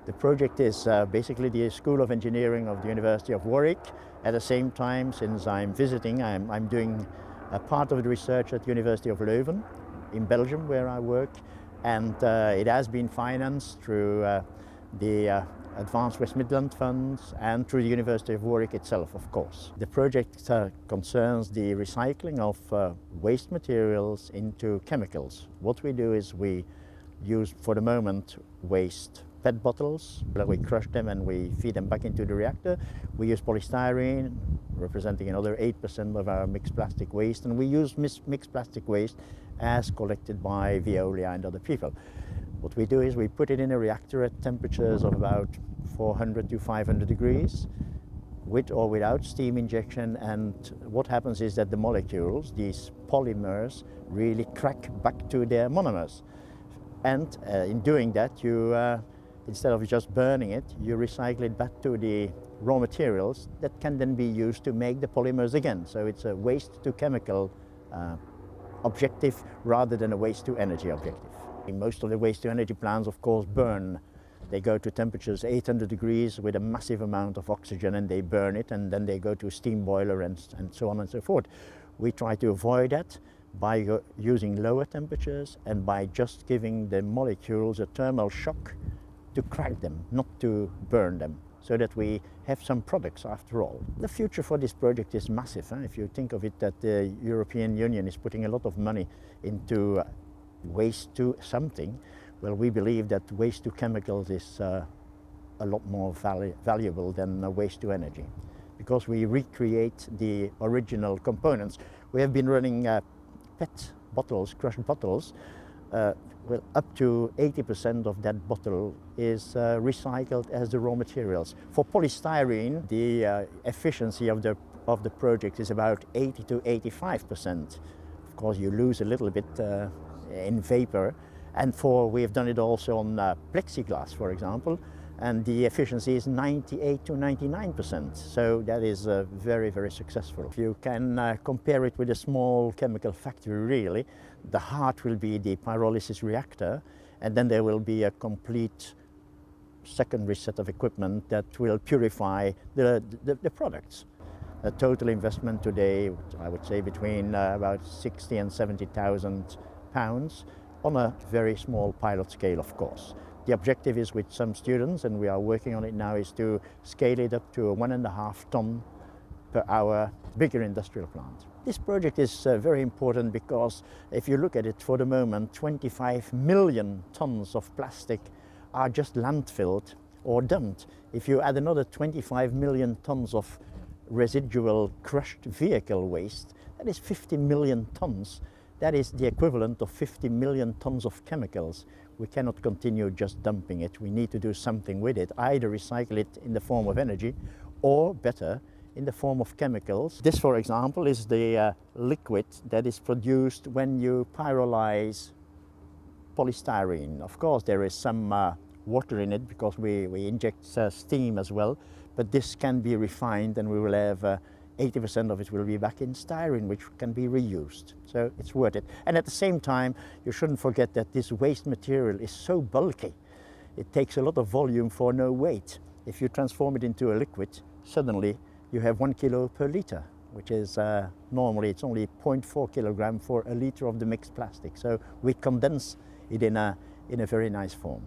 The project is basically the School of Engineering of the University of Warwick. At the same time, since I'm visiting, I'm doing a part of the research at the University of Leuven in Belgium, where I work, and it has been financed through the Advanced West Midland Funds and through the University of Warwick itself, of course. The project concerns the recycling of waste materials into chemicals. What we do is we use, for the moment, waste PET bottles. We crush them and we feed them back into the reactor. We use polystyrene, representing another 8% of our mixed plastic waste, and we use mixed plastic waste as collected by Veolia and other people. What we do is we put it in a reactor at temperatures of about 400 to 500 degrees, with or without steam injection, and what happens is that the molecules, these polymers, really crack back to their monomers. And in doing that, you, instead of just burning it, you recycle it back to the raw materials that can then be used to make the polymers again. So it's a waste to chemical objective rather than a waste to energy objective. Most of the waste to energy plants, of course, burn. They go to temperatures 800 degrees with a massive amount of oxygen, and they burn it, and then they go to a steam boiler and so on and so forth. We try to avoid that by using lower temperatures and by just giving the molecules a thermal shock to crack them, not to burn them, so that we have some products after all. The future for this project is massive. If you think of it, that the European Union is putting a lot of money into waste to something, well, we believe that waste to chemicals is a lot more valuable than waste to energy, because we recreate the original components. We have been running PET bottles, crushed bottles. Well, up to 80% of that bottle is recycled as the raw materials. For polystyrene, the efficiency of the project is about 80 to 85%. Of course, you lose a little bit in vapor. And we have done it also on plexiglass, for example, and the efficiency is 98 to 99%. So that is very, very successful. If you can compare it with a small chemical factory, really, the heart will be the pyrolysis reactor, and then there will be a complete secondary set of equipment that will purify the products. A total investment today, I would say, between about 60 and 70,000 pounds. On a very small pilot scale, of course. The objective is, with some students, and we are working on it now, is to scale it up to a 1.5 ton per hour bigger industrial plant. This project is very important because if you look at it, for the moment, 25 million tons of plastic are just landfilled or dumped. If you add another 25 million tons of residual crushed vehicle waste, that is 50 million tons. That is the equivalent of 50 million tons of chemicals. We cannot continue just dumping it. We need to do something with it, either recycle it in the form of energy, or better, in the form of chemicals. This, for example, is the liquid that is produced when you pyrolyze polystyrene. Of course, there is some water in it because we inject steam as well, but this can be refined, and we will have 80% of it will be back in styrene, which can be reused. So it's worth it. And at the same time, you shouldn't forget that this waste material is so bulky. It takes a lot of volume for no weight. If you transform it into a liquid, suddenly you have 1 kilo per liter, which is normally it's only 0.4 kilogram for a liter of the mixed plastic. So we condense it in a very nice form.